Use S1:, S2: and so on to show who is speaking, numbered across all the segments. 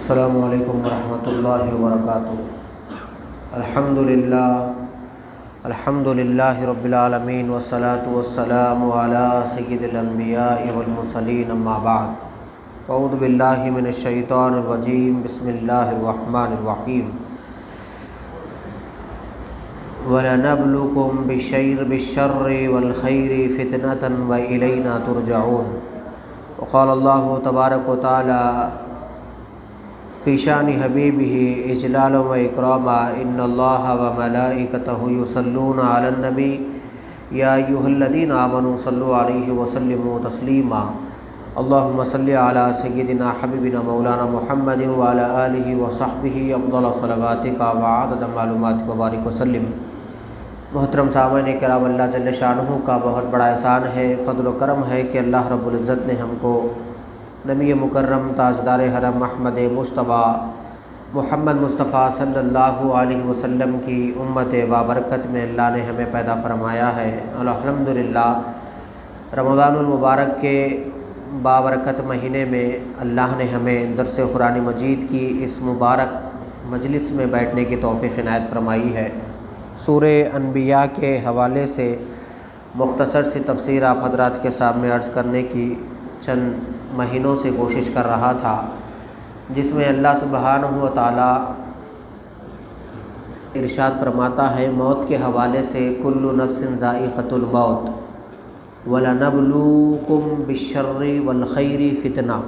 S1: السلام علیکم ورحمۃ اللہ وبرکاتہ۔ الحمدللہ رب العالمین والصلاة والسلام علی سید الانبیاء والمرسلین، اما بعد، اعوذ باللہ من الشیطان الرجیم، بسم اللہ الرحمن الرحیم۔ وَلَنَبْلُوكُمْ بِالشَّرِّ وَالْخَيْرِ فِتْنَةً وَإِلَيْنَا تُرْجَعُونَ۔ وقال اللہ تبارک و تعالی فی شان حبیبہ اجلالا و اکراما، ان اللہ وملائکتہ یصلون علی النبی یا ایھا الذین آمنوا صلوا علیہ وسلموا تسلیما۔ اللہم صل علی سیدنا حبیبنا مولانا محمد وعلی آلہ وصحبہ افضل صلواتک وعدد معلوماتک وبارک وسلم۔ محترم سامعین کرام، اللہ جل شانہ کا بہت بڑا احسان ہے، فضل و کرم ہے کہ اللہ رب العزت نے ہم کو نبی مکرم تاجدار حرم احمد مجتبیٰ محمد مصطفیٰ صلی اللہ علیہ وسلم کی امت بابرکت میں اللہ نے ہمیں پیدا فرمایا ہے۔ الحمدللہ رمضان المبارک کے بابرکت مہینے میں اللہ نے ہمیں درس قرآن مجید کی اس مبارک مجلس میں بیٹھنے کی توفیق عنایت فرمائی ہے۔ سورہ انبیاء کے حوالے سے مختصر سی تفسیر آپ حضرات کے سامنے عرض کرنے کی چند مہینوں سے کوشش کر رہا تھا، جس میں اللہ سبحانہ و تعالی ارشاد فرماتا ہے موت کے حوالے سے، کل نفس ذائقۃ الموت وَلَنَبْلُوكُمْ بِالشَّرِّ وَالْخَيْرِ فِتْنَةً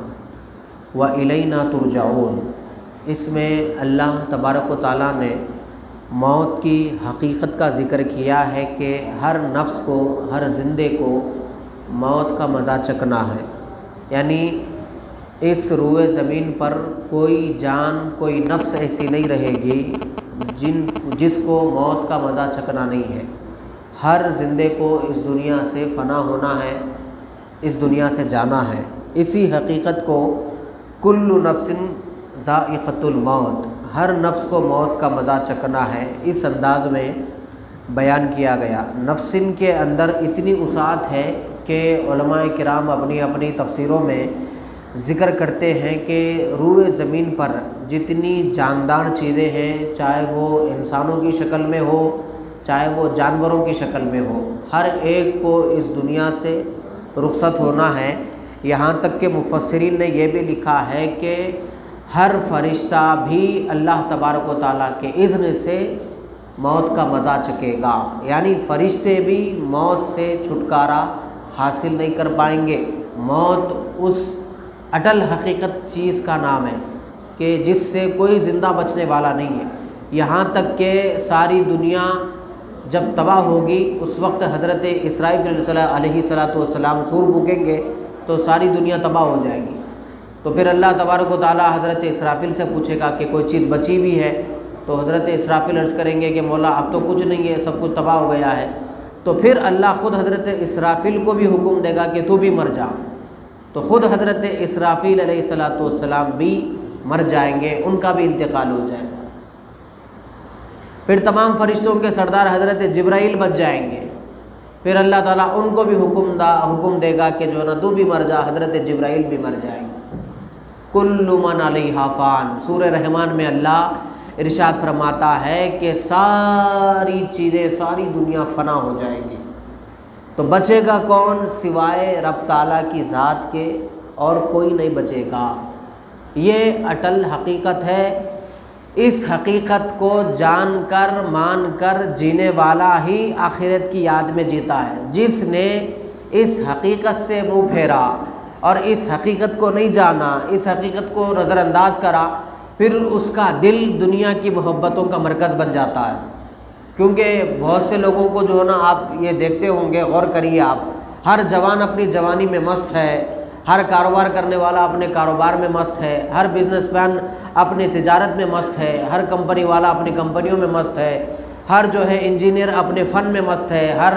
S1: وَإِلَيْنَا تُرْجَعُونَ۔ اس میں اللہ تبارک و تعالیٰ نے موت کی حقیقت کا ذکر کیا ہے کہ ہر نفس کو، ہر زندے کو موت کا مزہ چکھنا ہے، یعنی اس روئے زمین پر کوئی جان، کوئی نفس ایسی نہیں رہے گی جس کو موت کا مزہ چکھنا نہیں ہے۔ ہر زندے کو اس دنیا سے فنا ہونا ہے، اس دنیا سے جانا ہے۔ اسی حقیقت کو کل نفس ذائقۃ الموت، ہر نفس کو موت کا مزہ چکھنا ہے، اس انداز میں بیان کیا گیا۔ نفسن کے اندر اتنی وسعت ہے کہ علماء کرام اپنی اپنی تفسیروں میں ذکر کرتے ہیں کہ روئے زمین پر جتنی جاندار چیزیں ہیں، چاہے وہ انسانوں کی شکل میں ہو، چاہے وہ جانوروں کی شکل میں ہو، ہر ایک کو اس دنیا سے رخصت ہونا ہے۔ یہاں تک کہ مفسرین نے یہ بھی لکھا ہے کہ ہر فرشتہ بھی اللہ تبارک و تعالیٰ کے اذن سے موت کا مزہ چکھے گا، یعنی فرشتے بھی موت سے چھٹکارا حاصل نہیں کر پائیں گے۔ موت اس اٹل حقیقت چیز کا نام ہے کہ جس سے کوئی زندہ بچنے والا نہیں ہے۔ یہاں تک کہ ساری دنیا جب تباہ ہوگی، اس وقت حضرت اسرافیل علیہ السلام سور پھونکیں گے تو ساری دنیا تباہ ہو جائے گی۔ تو پھر اللہ تبارک و تعالیٰ حضرت اسرافیل سے پوچھے گا کہ کوئی چیز بچی بھی ہے، تو حضرت اسرافیل عرض کریں گے کہ مولا اب تو کچھ نہیں ہے، سب کچھ تباہ ہو گیا ہے۔ تو پھر اللہ خود حضرت اسرافیل کو بھی حکم دے گا کہ تو بھی مر جا، تو خود حضرت اسرافیل علیہ السلام بھی مر جائیں گے، ان کا بھی انتقال ہو جائے گا۔ پھر تمام فرشتوں کے سردار حضرت جبرائیل بچ جائیں گے، پھر اللہ تعالیٰ ان کو بھی حکم دے گا کہ جو نا تو بھی مر جا، حضرت جبرائیل بھی مر جائیں گے۔ کل من علیہا فان، سورہ رحمان میں اللہ ارشاد فرماتا ہے کہ ساری چیزیں، ساری دنیا فنا ہو جائے گی، تو بچے گا کون سوائے رب تعالیٰ کی ذات کے، اور کوئی نہیں بچے گا۔ یہ اٹل حقیقت ہے۔ اس حقیقت کو جان کر، مان کر جینے والا ہی آخرت کی یاد میں جیتا ہے۔ جس نے اس حقیقت سے منہ پھیرا اور اس حقیقت کو نہیں جانا، اس حقیقت کو نظر انداز کرا، پھر اس کا دل دنیا کی محبتوں کا مرکز بن جاتا ہے۔ کیونکہ بہت سے لوگوں کو جو ہے نا، آپ یہ دیکھتے ہوں گے، غور کریے آپ، ہر جوان اپنی جوانی میں مست ہے، ہر کاروبار کرنے والا اپنے کاروبار میں مست ہے، ہر بزنس مین اپنی تجارت میں مست ہے، ہر کمپنی والا اپنی کمپنیوں میں مست ہے، ہر جو ہے انجینئر اپنے فن میں مست ہے، ہر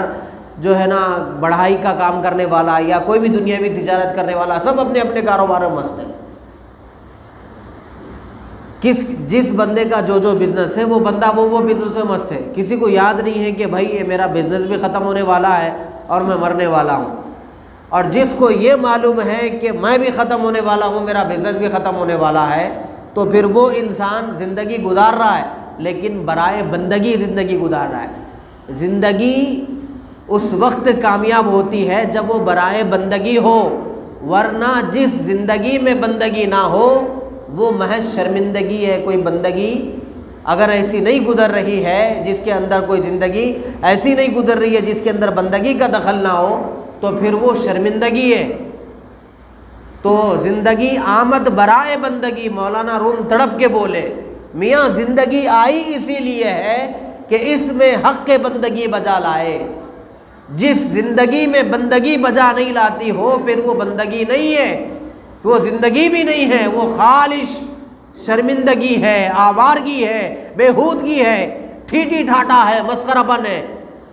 S1: جو ہے نا بڑھائی کا کام کرنے والا یا کوئی بھی دنیاوی تجارت کرنے والا، سب اپنے اپنے کاروبار میں مست ہے۔ جس بندے کا جو بزنس ہے، وہ بندہ وہ بزنس میں مست ہے۔ کسی کو یاد نہیں ہے کہ بھائی یہ میرا بزنس بھی ختم ہونے والا ہے اور میں مرنے والا ہوں۔ اور جس کو یہ معلوم ہے کہ میں بھی ختم ہونے والا ہوں، میرا بزنس بھی ختم ہونے والا ہے، تو پھر وہ انسان زندگی گزار رہا ہے لیکن برائے بندگی زندگی گزار رہا ہے۔ زندگی اس وقت کامیاب ہوتی ہے جب وہ برائے بندگی ہو، ورنہ جس زندگی میں بندگی نہ ہو وہ محض شرمندگی ہے۔ کوئی بندگی اگر ایسی نہیں گزر رہی ہے، جس کے اندر کوئی زندگی ایسی نہیں گزر رہی ہے جس کے اندر بندگی کا دخل نہ ہو، تو پھر وہ شرمندگی ہے۔ تو زندگی آمد برائے بندگی، مولانا روم تڑپ کے بولے میاں زندگی آئی اسی لیے ہے کہ اس میں حق بندگی بجا لائے۔ جس زندگی میں بندگی بجا نہیں لاتی ہو پھر وہ بندگی نہیں ہے، وہ زندگی بھی نہیں ہے، وہ خالص شرمندگی ہے، آوارگی ہے، بےہودگی ہے، ٹھیٹھی ٹھاٹا ہے، مسخرہ پن ہے۔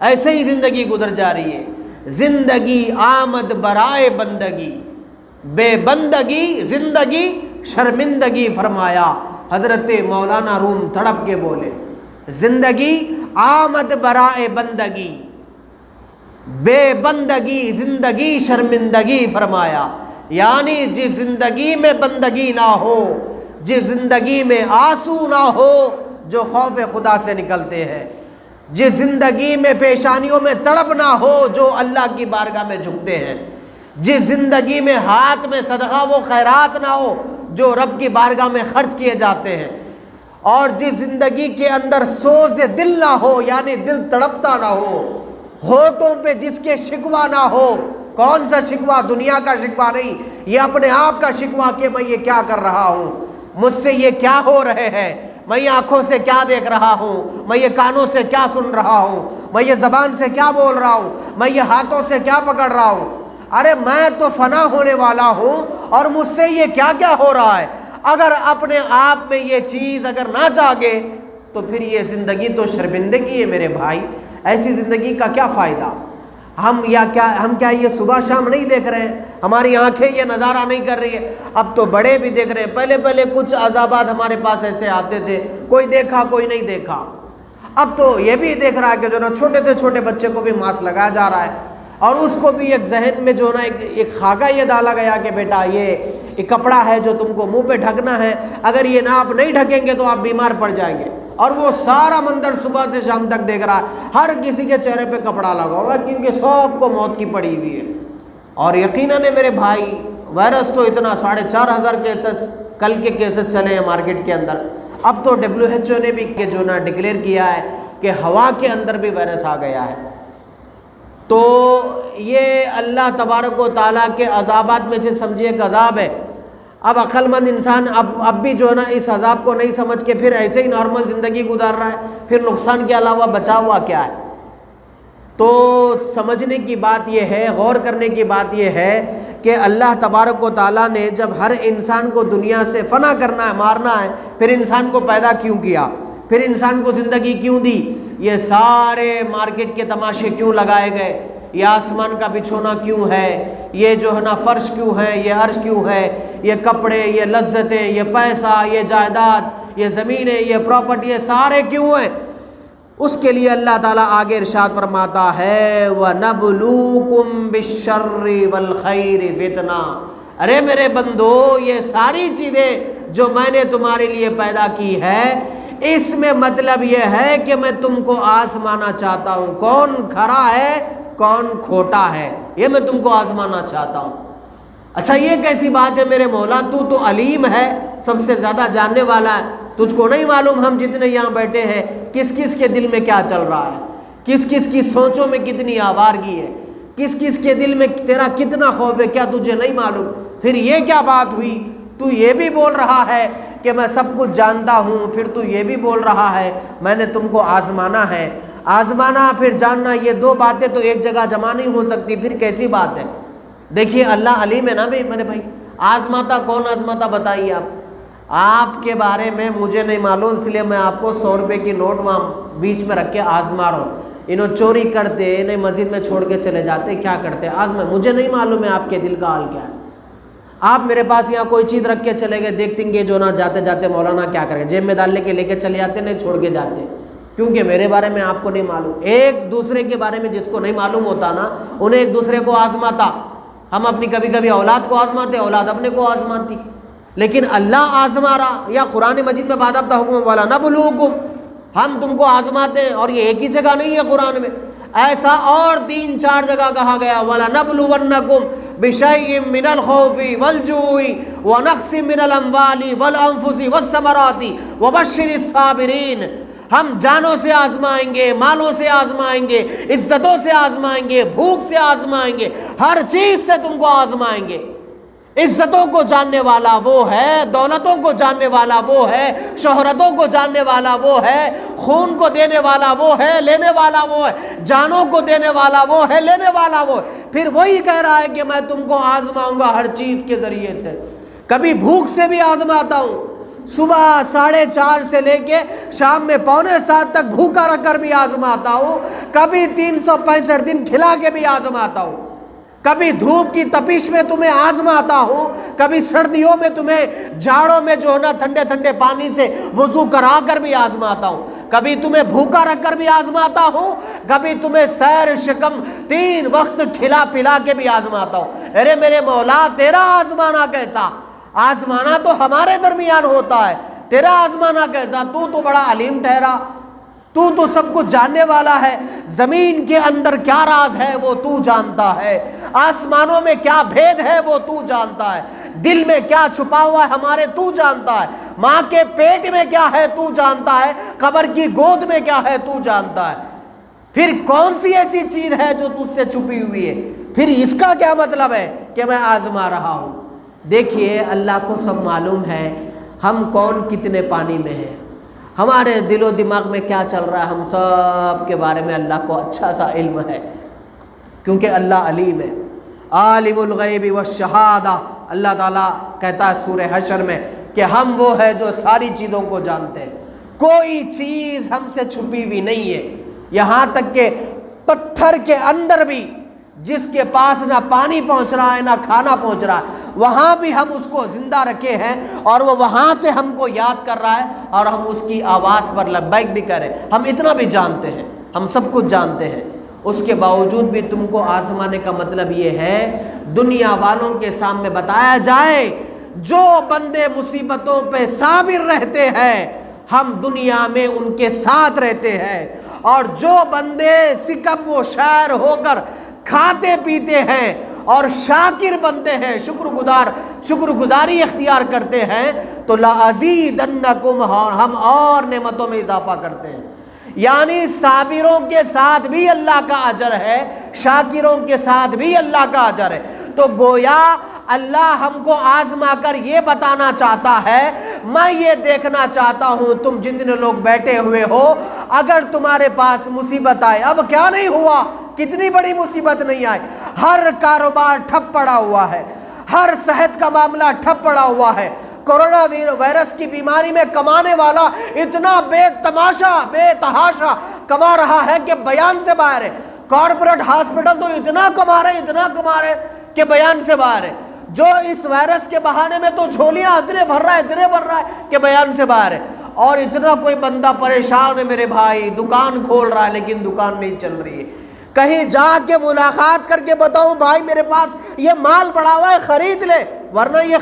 S1: ایسے ہی زندگی گزر جا رہی ہے۔ زندگی آمد برائے بندگی، بے بندگی زندگی شرمندگی فرمایا حضرت مولانا روم تڑپ کے بولے۔ زندگی آمد برائے بندگی، بے بندگی زندگی شرمندگی فرمایا، یعنی جس زندگی میں بندگی نہ ہو، جس زندگی میں آنسو نہ ہو جو خوف خدا سے نکلتے ہیں، جس زندگی میں پیشانیوں میں تڑپ نہ ہو جو اللہ کی بارگاہ میں جھکتے ہیں، جس زندگی میں ہاتھ میں صدقہ و خیرات نہ ہو جو رب کی بارگاہ میں خرچ کیے جاتے ہیں، اور جس زندگی کے اندر سوز دل نہ ہو یعنی دل تڑپتا نہ ہو، ہونٹوں پہ جس کے شکوہ نہ ہو۔ کون سا شکوہ؟ دنیا کا شکوہ نہیں، یہ اپنے آپ کا شکوہ کہ میں یہ کیا کر رہا ہوں، مجھ سے یہ کیا ہو رہے ہیں، میں یہ آنکھوں سے کیا دیکھ رہا ہوں، میں یہ کانوں سے کیا سن رہا ہوں، میں یہ زبان سے کیا بول رہا ہوں، میں یہ ہاتھوں سے کیا پکڑ رہا ہوں۔ ارے میں تو فنا ہونے والا ہوں اور مجھ سے یہ کیا کیا ہو رہا ہے۔ اگر اپنے آپ میں یہ چیز اگر نہ جاگے تو پھر یہ زندگی تو شرمندگی ہے میرے بھائی۔ ایسی زندگی کا کیا فائدہ؟ ہم کیا یہ صبح شام نہیں دیکھ رہے ہیں؟ ہماری آنکھیں یہ نظارہ نہیں کر رہی ہے؟ اب تو بڑے بھی دیکھ رہے ہیں۔ پہلے کچھ عذابات ہمارے پاس ایسے آتے تھے، کوئی دیکھا کوئی نہیں دیکھا۔ اب تو یہ بھی دیکھ رہا ہے کہ جو نا چھوٹے سے چھوٹے بچے کو بھی ماسک لگایا جا رہا ہے، اور اس کو بھی ایک ذہن میں جو نا ایک خاکہ یہ ڈالا گیا کہ بیٹا یہ کپڑا ہے جو تم کو منہ پہ ڈھکنا ہے، اگر یہ نہ آپ نہیں ڈھکیں گے تو آپ بیمار پڑ جائیں گے۔ اور وہ سارا منظر صبح سے شام تک دیکھ رہا ہے، ہر کسی کے چہرے پہ کپڑا لگا ہوگا کیونکہ سب کو موت کی پڑی ہوئی ہے۔ اور یقیناً میرے بھائی وائرس تو اتنا 4,500 کیسز کل کے کیسز چلے ہیں مارکیٹ کے اندر۔ اب تو WHO نے بھی جو نا ڈکلیئر کیا ہے کہ ہوا کے اندر بھی وائرس آ گیا ہے۔ تو یہ اللہ تبارک و تعالیٰ کے عذابات میں سے سمجھیے ایک عذاب ہے۔ اب عقل مند انسان اب بھی جو ہے نا اس عذاب کو نہیں سمجھ کے پھر ایسے ہی نارمل زندگی گزار رہا ہے، پھر نقصان کے علاوہ بچا ہوا کیا ہے؟ تو سمجھنے کی بات یہ ہے، غور کرنے کی بات یہ ہے کہ اللہ تبارک و تعالیٰ نے جب ہر انسان کو دنیا سے فنا کرنا ہے، مارنا ہے، پھر انسان کو پیدا کیوں کیا؟ پھر انسان کو زندگی کیوں دی؟ یہ سارے مارکیٹ کے تماشے کیوں لگائے گئے؟ یہ آسمان کا بچھونا کیوں ہے؟ یہ جو ہے نا فرش کیوں ہے؟ یہ عرش کیوں ہے؟ یہ کپڑے، یہ لذتیں، یہ پیسہ، یہ جائیداد، یہ زمینیں، یہ پراپرٹی، یہ سارے کیوں ہیں؟ اس کے لیے اللہ تعالیٰ آگے ارشاد فرماتا ہے وَنَبْلُوكُمْ بِالشَّرِّ وَالْخَيْرِ فِتْنَةً۔ ارے میرے بندو، یہ ساری چیزیں جو میں نے تمہارے لیے پیدا کی ہے، اس میں مطلب یہ ہے کہ میں تم کو آزمانا چاہتا ہوں، کون کھرا ہے کون کھوٹا ہے، یہ میں تم کو آزمانا چاہتا ہوں۔ اچھا یہ کیسی بات ہے میرے مولا، تو علیم ہے، سب سے زیادہ جاننے والا ہے، تجھ کو نہیں معلوم ہم جتنے یہاں بیٹھے ہیں کس کس کے دل میں کیا چل رہا ہے، کس کس کی سوچوں میں کتنی آوارگی ہے، کس کس کے دل میں تیرا کتنا خوف ہے، کیا تجھے نہیں معلوم؟ پھر یہ کیا بات ہوئی؟ تو یہ بھی بول رہا ہے کہ میں سب کچھ جانتا ہوں، پھر تو یہ بھی بول رہا ہے میں نے تم کو آزمانا ہے۔ آزمانا پھر جاننا، یہ دو باتیں تو ایک جگہ جمع نہیں ہو سکتی، پھر کیسی بات ہے؟ دیکھیے اللہ علیم ہے نا میرے بھائی۔ آزماتا کون آزماتا بتائیے آپ کے بارے میں مجھے نہیں معلوم، اس لیے میں آپ کو 100 روپے کی نوٹ وہاں بیچ میں رکھ کے آزما رہا ہوں۔ انہوں چوری کرتے، انہیں مسجد میں چھوڑ کے چلے جاتے، کیا کرتے آزما، مجھے نہیں معلوم ہے آپ کے دل کا حال کیا ہے۔ آپ میرے پاس یہاں کوئی چیز رکھ کے چلے گئے، دیکھتے ہیں کہ جو نا جاتے جاتے مولانا کیا کریں، جیب میں ڈالنے کے لے کے چلے جاتے، نہیں چھوڑ کے جاتے، کیونکہ میرے بارے میں آپ کو نہیں معلوم۔ ایک دوسرے کے بارے میں جس کو نہیں معلوم ہوتا نا، انہیں ایک دوسرے کو آزماتا۔ ہم اپنی کبھی کبھی اولاد کو آزماتے، اولاد اپنے کو آزماتی۔ لیکن اللہ آزما رہا، یا قرآن مجید میں باضابطہ حکم وَلَنَبْلُوكُمْ، ہم تم کو آزماتے ہیں، اور یہ ایک ہی جگہ نہیں ہے قرآن میں، ایسا اور 3-4 جگہ کہا گیا وَلَنَبْلُوَنَّكُمْ بِشَيْءٍ مِّنَ الْخَوْفِ وَالْجُوعِ وَنَقْصٍ مِّنَ الْأَمْوَالِ وَالْأَنفُسِ وَالثَّمَرَاتِ وَبَشِّرِ الصَّابِرِينَ، ہم جانوں سے آزمائیں گے، مالوں سے آزمائیں گے، عزتوں سے آزمائیں گے، بھوک سے آزمائیں گے، ہر چیز سے تم کو آزمائیں گے۔ عزتوں کو جاننے والا وہ ہے، دولتوں کو جاننے والا وہ ہے، شہرتوں کو جاننے والا وہ ہے، خون کو دینے والا وہ ہے، لینے والا وہ ہے، جانوں کو دینے والا وہ ہے، لینے والا وہ ہے۔ پھر وہی کہہ رہا ہے کہ میں تم کو آزماؤں گا ہر چیز کے ذریعے سے، کبھی بھوک سے بھی آزماتا ہوں، صبح 4:30 سے لے کے شام میں 6:45 تک بھوکا رکھ کر بھی آزماتا ہوں، کبھی 365 دن کھلا کے بھی آزماتا ہوں، کبھی دھوپ کی تپش میں تمہیں آزماتا ہوں، کبھی سردیوں میں تمہیں جاڑوں میں جو ہے نا ٹھنڈے ٹھنڈے پانی سے وضو کرا کر بھی آزماتا ہوں، کبھی تمہیں بھوکا رکھ کر بھی آزماتا ہوں، کبھی تمہیں سیر شکم 3 وقت کھلا پلا کے بھی آزماتا ہوں۔ ارے میرے مولا، تیرا آزمانا کیسا؟ آزمانا تو ہمارے درمیان ہوتا ہے، تیرا آزمانا کیسا؟ تو بڑا علیم ٹھہرا، تو سب کچھ جاننے والا ہے، زمین کے اندر کیا راز ہے وہ تو جانتا ہے، آسمانوں میں کیا بھید ہے وہ تو جانتا ہے، دل میں کیا چھپا ہوا ہے ہمارے تو جانتا ہے، ماں کے پیٹ میں کیا ہے تو جانتا ہے، قبر کی گود میں کیا ہے تو جانتا ہے، پھر کون سی ایسی چیز ہے جو تجھ سے چھپی ہوئی ہے؟ پھر اس کا کیا مطلب ہے کہ میں آزما رہا ہوں؟ دیکھیے، اللہ کو سب معلوم ہے ہم کون کتنے پانی میں ہیں، ہمارے دل و دماغ میں کیا چل رہا ہے، ہم سب کے بارے میں اللہ کو اچھا سا علم ہے، کیونکہ اللہ علیم ہے، عالم الغیب والشہادہ۔ اللہ تعالیٰ کہتا ہے سورہ حشر میں کہ ہم وہ ہے جو ساری چیزوں کو جانتے ہیں، کوئی چیز ہم سے چھپی ہوئی نہیں ہے، یہاں تک کہ پتھر کے اندر بھی جس کے پاس نہ پانی پہنچ رہا ہے نہ کھانا پہنچ رہا ہے، وہاں بھی ہم اس کو زندہ رکھے ہیں، اور وہ وہاں سے ہم کو یاد کر رہا ہے، اور ہم اس کی آواز پر لبیک بھی کریں، ہم اتنا بھی جانتے ہیں، ہم سب کچھ جانتے ہیں۔ اس کے باوجود بھی تم کو آزمانے کا مطلب یہ ہے دنیا والوں کے سامنے بتایا جائے جو بندے مصیبتوں پہ صابر رہتے ہیں ہم دنیا میں ان کے ساتھ رہتے ہیں، اور جو بندے سکم و شاعر ہو کر کھاتے پیتے ہیں اور شاکر بنتے ہیں، شکر گزاری اختیار کرتے ہیں، تو لَأَزِيدَنَّكُمْ، ہم اور نعمتوں میں اضافہ کرتے ہیں۔ یعنی صابروں کے ساتھ بھی اللہ کا اجر ہے، شاکروں کے ساتھ بھی اللہ کا اجر ہے۔ تو گویا اللہ ہم کو آزما کر یہ بتانا چاہتا ہے، میں یہ دیکھنا چاہتا ہوں تم جتنے لوگ بیٹھے ہوئے ہو، اگر تمہارے پاس مصیبت آئے، اب کیا نہیں ہوا، کتنی بڑی مصیبت نہیں آئی، ہر کاروبار ٹھپ پڑا ہوا ہے، ہر صحت کا معاملہ ٹھپ پڑا ہوا ہے، کورونا وائرس کی بیماری میں کمانے والا اتنا بے تحاشا کما رہا ہے کہ بیان سے باہر ہے، کارپوریٹ ہاسپٹل تو اتنا کما رہے کہ بیان سے باہر ہے، جو اس وائرس کے بہانے میں تو جھولیاں اتنے بھر رہا ہے کہ بیان سے باہر ہے، اور اتنا کوئی بندہ پریشان ہے میرے بھائی، دکان کھول رہا ہے لیکن دکان نہیں چل رہی ہے، کہیں جا کے ملاقات کر کے بتاؤں بھائی میرے پاس یہ مال پڑا ہوا ہے خرید لے، ورنہ یہ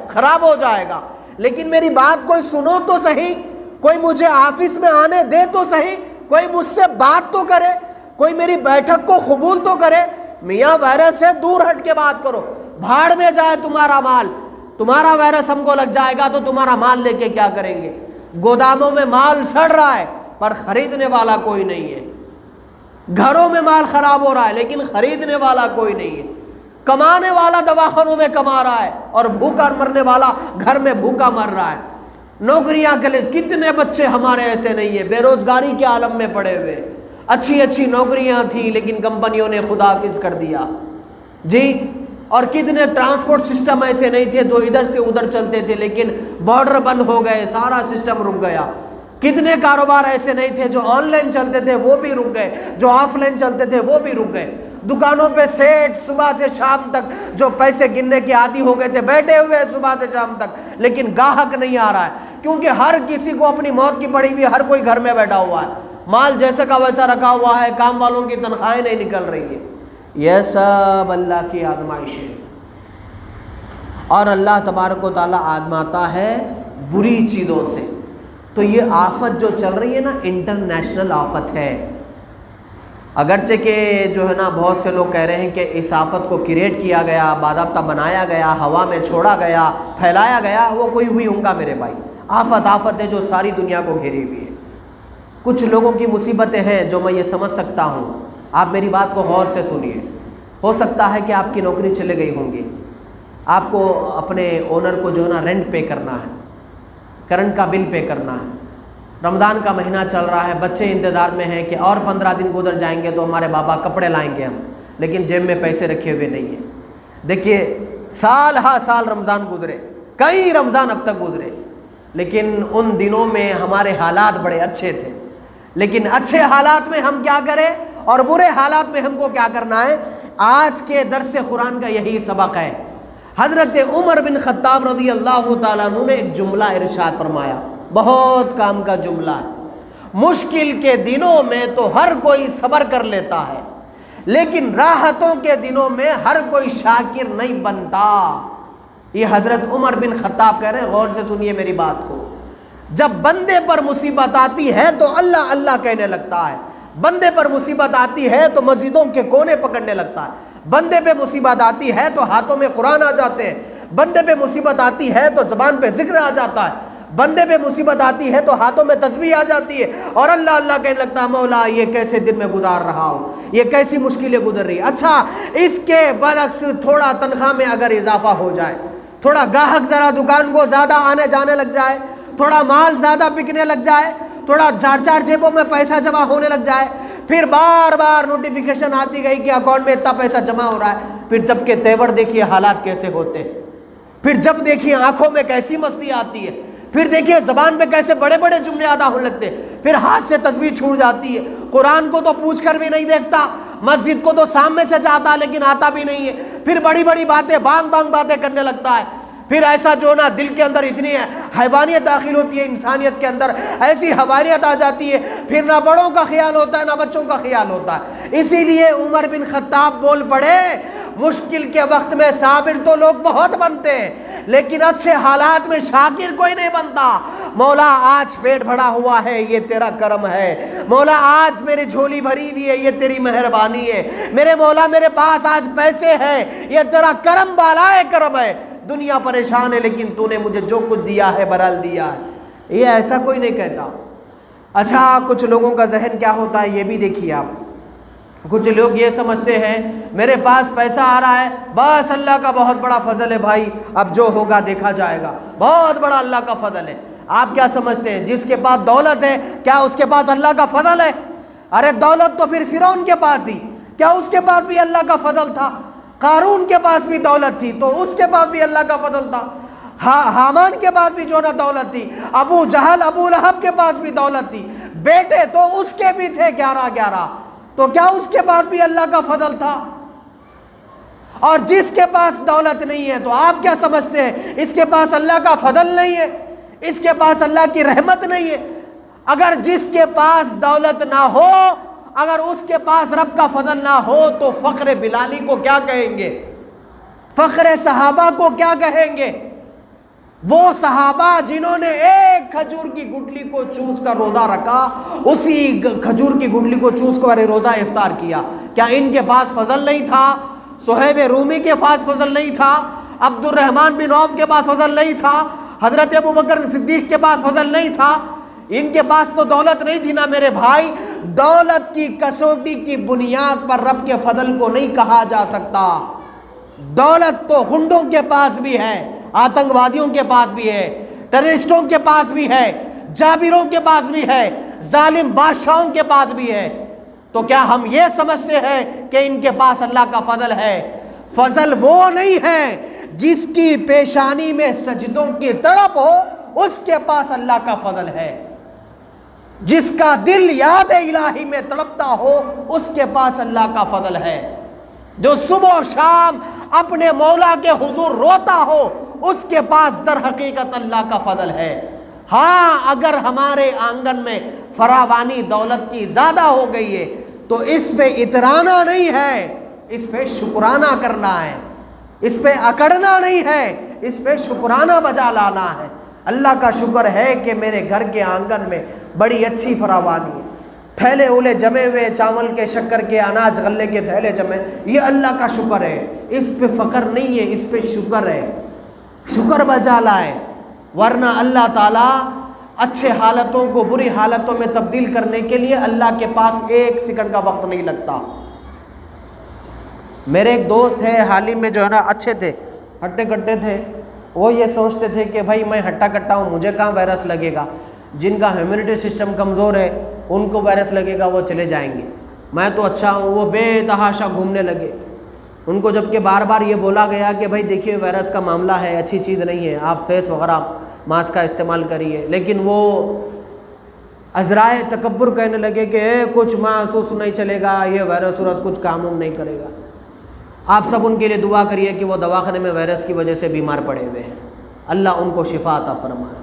S1: خراب ہو جائے گا۔ لیکن میری بات کوئی سنو تو صحیح، کوئی مجھے آفس میں آنے دے تو صحیح، کوئی مجھ سے بات تو کرے، کوئی میری بیٹھک کو قبول تو کرے۔ میاں وائرس سے دور ہٹ کے بات کرو، بھاڑ میں جائے تمہارا مال، تمہارا وائرس ہم کو لگ جائے گا تو تمہارا مال لے کے کیا کریں گے؟ گوداموں میں مال سڑ رہا ہے پر خریدنے والا کوئی نہیں ہے، گھروں میں مال خراب ہو رہا ہے لیکن خریدنے والا کوئی نہیں ہے، کمانے والا دواخانوں میں کما رہا ہے اور بھوکا مرنے والا گھر میں بھوکا مر رہا ہے۔ نوکریاں کے لیے کتنے بچے ہمارے ایسے نہیں ہیں، بے روزگاری کے عالم میں پڑے ہوئے، اچھی نوکریاں تھیں لیکن کمپنیوں نے خدا حافظ کر دیا جی، اور کتنے ٹرانسپورٹ سسٹم ایسے نہیں تھے جو ادھر سے ادھر چلتے تھے لیکن بارڈر بند ہو گئے، سارا سسٹم رک گیا۔ کتنے کاروبار ایسے نہیں تھے جو آن لائن چلتے تھے وہ بھی رک گئے، جو آف لائن چلتے تھے وہ بھی رک گئے۔ دکانوں پہ سیٹ صبح سے شام تک جو پیسے گننے کے عادی ہو گئے تھے بیٹھے ہوئے ہیں صبح سے شام تک، لیکن گاہک نہیں آ رہا ہے کیونکہ ہر کسی کو اپنی موت کی پڑی ہوئی، ہر کوئی گھر میں بیٹھا ہوا ہے، مال جیسے کا ویسا رکھا ہوا ہے، کام والوں کی تنخواہیں نہیں نکل رہی ہے۔ یہ سب اللہ کی آزمائش ہے۔ اور اللہ تبارک و تعالیٰ آزماتا ہے بری چیزوں سے۔ تو یہ آفت جو چل رہی ہے نا، انٹرنیشنل آفت ہے۔ اگرچہ کہ جو ہے نا بہت سے لوگ کہہ رہے ہیں کہ اس آفت کو کریٹ کیا گیا، باضابطہ بنایا گیا، ہوا میں چھوڑا گیا، پھیلایا گیا، وہ کوئی ہوئی ہوں گا میرے بھائی۔ آفت ہے جو ساری دنیا کو گھیری ہوئی ہے۔ کچھ لوگوں کی مصیبتیں ہیں جو میں یہ سمجھ سکتا ہوں، آپ میری بات کو غور سے سنیے۔ ہو سکتا ہے کہ آپ کی نوکری چلے گئی ہوں گی، آپ کو اپنے اونر کو جو ہے نا رینٹ پے کرنا ہے، کرنٹ کا بل پے کرنا ہے، رمضان کا مہینہ چل رہا ہے، بچے انتظار میں ہیں کہ اور 15 دن گزر جائیں گے تو ہمارے بابا کپڑے لائیں گے ہم، لیکن جیب میں پیسے رکھے ہوئے نہیں ہیں۔ دیکھیے سال ہا سال رمضان گزرے، کئی رمضان اب تک گزرے، لیکن ان دنوں میں ہمارے حالات بڑے اچھے تھے۔ لیکن اچھے حالات میں ہم کیا کریں اور برے حالات میں ہم کو کیا کرنا ہے؟ آج کے درس قرآن کا یہی سبق ہے۔ حضرت عمر بن خطاب رضی اللہ تعالیٰ عنہ نے ایک جملہ ارشاد فرمایا، بہت کام کا جملہ ہے۔ مشکل کے دنوں میں تو ہر کوئی صبر کر لیتا ہے، لیکن راحتوں کے دنوں میں ہر کوئی شاکر نہیں بنتا۔ یہ حضرت عمر بن خطاب کہہ رہے ہیں، غور سے سنیے میری بات کو۔ جب بندے پر مصیبت آتی ہے تو اللہ اللہ کہنے لگتا ہے، بندے پر مصیبت آتی ہے تو مسجدوں کے کونے پکڑنے لگتا ہے، بندے پہ مصیبت آتی ہے تو ہاتھوں میں قرآن آ جاتے ہیں، بندے پہ مصیبت آتی ہے تو زبان پہ ذکر آ جاتا ہے، بندے پہ مصیبت آتی ہے تو ہاتھوں میں تسبیح آ جاتی ہے، اور اللہ اللہ کہنے لگتا ہے، مولا یہ کیسے دن میں گزار رہا ہوں، یہ کیسی مشکلیں گزر رہی ہیں۔ اچھا اس کے برعکس تھوڑا تنخواہ میں اگر اضافہ ہو جائے، تھوڑا گاہک ذرا دکان کو زیادہ آنے جانے لگ جائے، تھوڑا مال زیادہ بکنے لگ جائے، تھوڑا چار جیبوں میں پیسہ جمع ہونے لگ جائے، پھر بار بار نوٹیفیکیشن آتی گئی کہ اکاؤنٹ میں اتنا پیسہ جمع ہو رہا ہے، پھر جب کہ تیور دیکھیے حالات کیسے ہوتے ہیں، پھر جب دیکھیے آنکھوں میں کیسی مستی آتی ہے، پھر دیکھیے زبان پہ کیسے بڑے بڑے جملے ادا ہونے لگتے ہیں، پھر ہاتھ سے تسبیح چھوٹ جاتی ہے، قرآن کو تو پوچھ کر بھی نہیں دیکھتا، مسجد کو تو سامنے سے جاتا لیکن آتا بھی نہیں ہے، پھر بڑی بڑی باتیں بانگ بانگ باتیں کرنے لگتا ہے، پھر ایسا جو نا دل کے اندر اتنی حیوانیت داخل ہوتی ہے، انسانیت کے اندر ایسی حیوانیت آ جاتی ہے، پھر نہ بڑوں کا خیال ہوتا ہے نہ بچوں کا خیال ہوتا ہے۔ اسی لیے عمر بن خطاب بول پڑے، مشکل کے وقت میں صابر تو لوگ بہت بنتے ہیں، لیکن اچھے حالات میں شاکر کوئی نہیں بنتا۔ مولا آج پیٹ بھرا ہوا ہے، یہ تیرا کرم ہے، مولا آج میری جھولی بھری ہوئی ہے، یہ تیری مہربانی ہے، میرے مولا میرے پاس آج پیسے ہیں، یہ تیرا کرم بالائے کرم ہے، دنیا پریشان ہے لیکن تو نے مجھے جو کچھ دیا ہے برال دیا ہے۔ یہ ایسا کوئی نہیں کہتا۔ اچھا کچھ لوگوں کا ذہن کیا ہوتا ہے یہ بھی دیکھیے آپ، کچھ لوگ یہ سمجھتے ہیں میرے پاس پیسہ آ رہا ہے، بس اللہ کا بہت بڑا فضل ہے بھائی، اب جو ہوگا دیکھا جائے گا، بہت بڑا اللہ کا فضل ہے۔ آپ کیا سمجھتے ہیں جس کے پاس دولت ہے کیا اس کے پاس اللہ کا فضل ہے؟ ارے دولت تو پھر فرعون کے پاس تھی، کیا اس کے پاس بھی اللہ کا فضل تھا؟ قارون کے پاس بھی دولت تھی تو اس کے پاس بھی اللہ کا فضل تھا، حامان کے پاس بھی جو نا دولت تھی، ابو جہل ابو لہب کے پاس بھی دولت تھی، بیٹے تو اس کے بھی تھے 11 تو کیا اس کے پاس بھی اللہ کا فضل تھا؟ اور جس کے پاس دولت نہیں ہے تو آپ کیا سمجھتے ہیں اس کے پاس اللہ کا فضل نہیں ہے، اس کے پاس اللہ کی رحمت نہیں ہے؟ اگر جس کے پاس دولت نہ ہو، اگر اس کے پاس رب کا فضل نہ ہو تو فخر بلالی کو کیا کہیں گے؟ فخر صحابہ کو کیا کہیں گے؟ وہ صحابہ جنہوں نے ایک کھجور کی گٹلی کو چوس کر روزہ رکھا، اسی کھجور کی گٹلی کو چوس کر روزہ افطار کیا، کیا ان کے پاس فضل نہیں تھا؟ صہیب رومی کے پاس فضل نہیں تھا؟ عبد الرحمن بن عوف کے پاس فضل نہیں تھا؟ حضرت ابوبکر صدیق کے پاس فضل نہیں تھا؟ ان کے پاس تو دولت نہیں تھی نا میرے بھائی۔ دولت کی کسوٹی کی بنیاد پر رب کے فضل کو نہیں کہا جا سکتا۔ دولت تو غنڈوں کے پاس بھی ہے، آتنکوادیوں کے پاس بھی ہے، ٹیررسٹوں کے پاس بھی ہے، جابروں کے پاس بھی ہے، ظالم بادشاہوں کے پاس بھی ہے، تو کیا ہم یہ سمجھتے ہیں کہ ان کے پاس اللہ کا فضل ہے؟ فضل وہ نہیں ہے جس کی پیشانی میں سجدوں کی تڑپ ہو، اس کے پاس اللہ کا فضل ہے۔ جس کا دل یاد الہی میں تڑپتا ہو اس کے پاس اللہ کا فضل ہے۔ جو صبح و شام اپنے مولا کے حضور روتا ہو اس کے پاس در حقیقت اللہ کا فضل ہے۔ ہاں اگر ہمارے آنگن میں فراوانی دولت کی زیادہ ہو گئی ہے تو اس پہ اترانا نہیں ہے، اس پہ شکرانہ کرنا ہے، اس پہ اکڑنا نہیں ہے، اس پہ شکرانہ بجا لانا ہے۔ اللہ کا شکر ہے کہ میرے گھر کے آنگن میں بڑی اچھی فراوانی ہے، تھیلے اولے جمے ہوئے، چاول کے، شکر کے، اناج غلے کے تھیلے جمے، یہ اللہ کا شکر ہے۔ اس پہ فخر نہیں ہے، اس پہ شکر ہے، شکر بجا لائے، ورنہ اللہ تعالیٰ اچھے حالتوں کو بری حالتوں میں تبدیل کرنے کے لیے اللہ کے پاس ایک سیکنڈ کا وقت نہیں لگتا۔ میرے ایک دوست ہے، حال ہی میں جو ہے نا اچھے تھے، ہٹے کٹے تھے، وہ یہ سوچتے تھے کہ بھائی میں ہٹا کٹا ہوں، مجھے کہاں وائرس لگے گا، جن کا ہیومنٹی سسٹم کمزور ہے ان کو وائرس لگے گا، وہ چلے جائیں گے، میں تو اچھا ہوں۔ وہ بے تحاشا گھومنے لگے، ان کو جب کہ بار بار یہ بولا گیا کہ بھائی دیکھیے وائرس کا معاملہ ہے، اچھی چیز نہیں ہے، آپ فیس وغیرہ ماسک کا استعمال کریے، لیکن وہ عذرائے تکبر کہنے لگے کہ کچھ محسوس نہیں چلے گا، یہ وائرس کچھ کام نہیں کرے گا۔ آپ سب ان کے لیے دعا کریے کہ وہ دواخانے میں وائرس کی وجہ سے بیمار پڑے ہوئے ہیں، اللہ ان کو شفا عطا فرمائے۔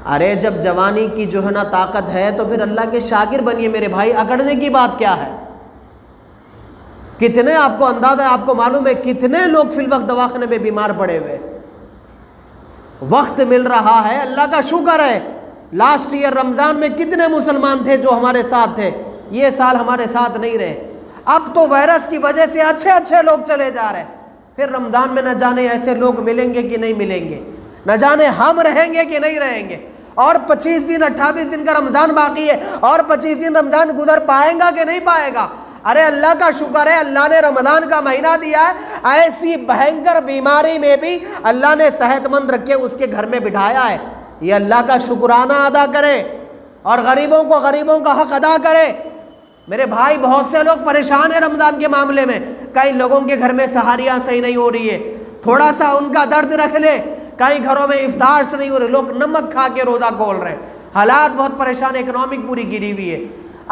S1: ارے جب جوانی کی جو ہے نا طاقت ہے تو پھر اللہ کے شاگرد بنیے میرے بھائی، اکڑنے کی بات کیا ہے؟ کتنے آپ کو اندازہ ہے، آپ کو معلوم ہے کتنے لوگ فی الوقت دواخانے میں بیمار پڑے ہوئے، وقت مل رہا ہے، اللہ کا شکر ہے۔ لاسٹ ایئر رمضان میں کتنے مسلمان تھے جو ہمارے ساتھ تھے، یہ سال ہمارے ساتھ نہیں رہے، اب تو وائرس کی وجہ سے اچھے اچھے لوگ چلے جا رہے ہیں، پھر رمضان میں نہ جانے ایسے لوگ ملیں گے کہ نہیں ملیں گے، نہ جانے ہم رہیں گے کہ نہیں رہیں گے، اور 25 دن 28 دن کا رمضان باقی ہے، اور 25 دن رمضان گزر پائیں گا کہ نہیں پائے گا۔ ارے اللہ کا شکر ہے، اللہ نے رمضان کا مہینہ دیا ہے، ایسی بھینکر بیماری میں بھی اللہ نے صحت مند رکھ کے اس کے گھر میں بٹھایا ہے، یہ اللہ کا شکرانہ ادا کرے اور غریبوں کا حق ادا کرے۔ میرے بھائی بہت سے لوگ پریشان ہیں رمضان کے معاملے میں، کئی لوگوں کے گھر میں سحاریاں صحیح نہیں ہو رہی ہے، تھوڑا سا ان کا درد رکھ لے، کئی گھروں میں افطار سے نہیں ہو رہے، لوگ نمک کھا کے روزہ کھول رہے ہیں، حالات بہت پریشان، اکنامک پوری گری ہوئی ہے۔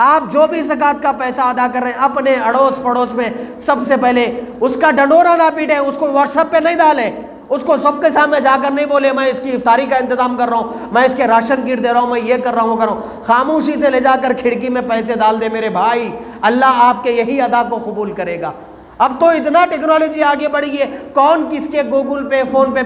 S1: آپ جو بھی زکوٰۃ کا پیسہ ادا کر رہے ہیں اپنے اڑوس پڑوس میں سب سے پہلے اس کا ڈنڈورا نہ پیٹیں، اس کو واٹس ایپ پہ نہیں ڈالیں، اس کو سب کے سامنے جا کر نہیں بولے میں اس کی افطاری کا انتظام کر رہا ہوں، میں اس کے راشن کٹ دے رہا ہوں، میں یہ کر رہا ہوں وہ کر رہا ہوں، خاموشی سے لے جا کر کھڑکی میں پیسے ڈال دے میرے بھائی، اللہ آپ کے یہی ادا کو قبول کرے گا۔ اب تو اتنا ٹیکنالوجی آگے بڑھی ہے، کون کس کے گوگل پے فون پے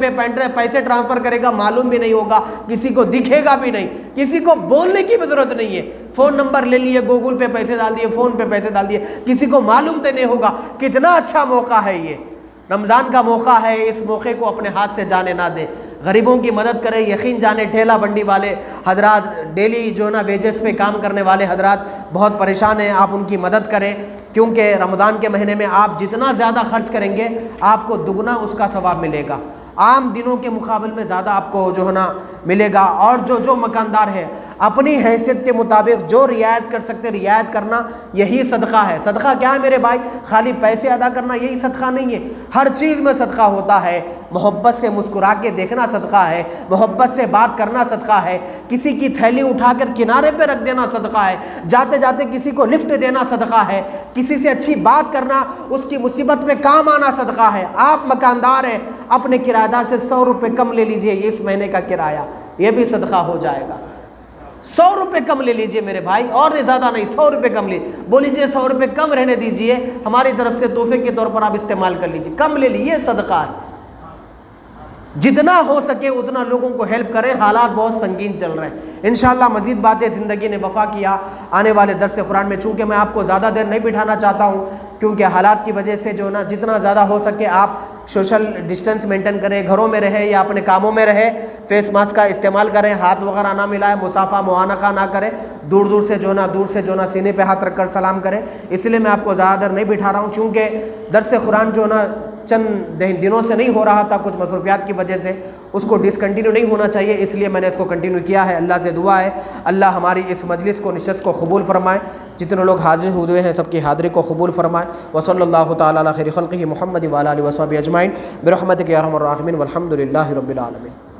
S1: پیسے ٹرانسفر کرے گا معلوم بھی نہیں ہوگا، کسی کو دکھے گا بھی نہیں، کسی کو بولنے کی بھی ضرورت نہیں ہے، فون نمبر لے لیے، گوگل پے پیسے ڈال دیے، فون پے پیسے ڈال دیے، کسی کو معلوم تو نہیں ہوگا۔ کتنا اچھا موقع ہے، یہ رمضان کا موقع ہے، اس موقع کو اپنے ہاتھ سے جانے نہ دے، غریبوں کی مدد کرے۔ یقین جانے ٹھیلا بنڈی والے حضرات، ڈیلی جو ہے نا ویجز پہ کام کرنے والے حضرات بہت پریشان ہیں، آپ ان کی مدد کریں، کیونکہ رمضان کے مہینے میں آپ جتنا زیادہ خرچ کریں گے آپ کو دگنا اس کا ثواب ملے گا، عام دنوں کے مقابل میں زیادہ آپ کو جو ہے نا ملے گا۔ اور جو مکاندار ہے اپنی حیثیت کے مطابق جو رعایت کر سکتے رعایت کرنا، یہی صدقہ ہے۔ صدقہ کیا ہے میرے بھائی؟ خالی پیسے ادا کرنا یہی صدقہ نہیں ہے، ہر چیز میں صدقہ ہوتا ہے۔ محبت سے مسکرا کے دیکھنا صدقہ ہے، محبت سے بات کرنا صدقہ ہے، کسی کی تھیلی اٹھا کر کنارے پہ رکھ دینا صدقہ ہے، جاتے جاتے کسی کو لفٹ دینا صدقہ ہے، کسی سے اچھی بات کرنا، اس کی مصیبت میں کام آنا صدقہ ہے۔ آپ مکاندار ہیں، اپنے کرایہ دار سے 100 روپے کم لے لیجئے، اس مہینے کا کرایہ، یہ بھی صدقہ ہو جائے گا۔ 100 روپے کم لے لیجئے میرے بھائی، اور زیادہ نہیں، 100 روپے کم لے بولیجئے، 100 روپے کم رہنے دیجئے، ہماری طرف سے تحفے کے طور پر آپ استعمال کر لیجئے، کم لے لیجئے، صدقہ ہے۔ جتنا ہو سکے اتنا لوگوں کو ہیلپ کریں، حالات بہت سنگین چل رہے ہیں۔ انشاءاللہ مزید باتیں زندگی نے وفا کیا آنے والے درس قرآن میں، چونکہ میں آپ کو زیادہ دیر نہیں بٹھانا چاہتا ہوں، کیونکہ حالات کی وجہ سے جو نا جتنا زیادہ ہو سکے آپ سوشل ڈسٹنس مینٹین کریں، گھروں میں رہیں یا اپنے کاموں میں رہیں، فیس ماسک کا استعمال کریں، ہاتھ وغیرہ نہ ملائیں، مصافحہ معانقہ نہ کریں، دور سے جو نا سینے پہ ہاتھ رکھ کر سلام کریں۔ اس لیے میں آپ کو زیادہ دیر نہیں بٹھا رہا ہوں، کیونکہ درس قرآن جو نا چند دنوں سے نہیں ہو رہا تھا، کچھ مصروفیات کی وجہ سے اس کو ڈسکنٹینیو نہیں ہونا چاہیے، اس لیے میں نے اس کو کنٹینیو کیا ہے۔ اللہ سے دعا ہے اللہ ہماری اس مجلس کو، نشست کو قبول فرمائے، جتنے لوگ حاضر ہوئے ہیں سب کی حاضری کو قبول فرمائے۔ وصلی اللہ تعالی علی خیر خلقہ محمد وعلی آلہ وصحبہ اجمعین برحمتک یا ارحم الراحمین والحمد للہ رب العالمین۔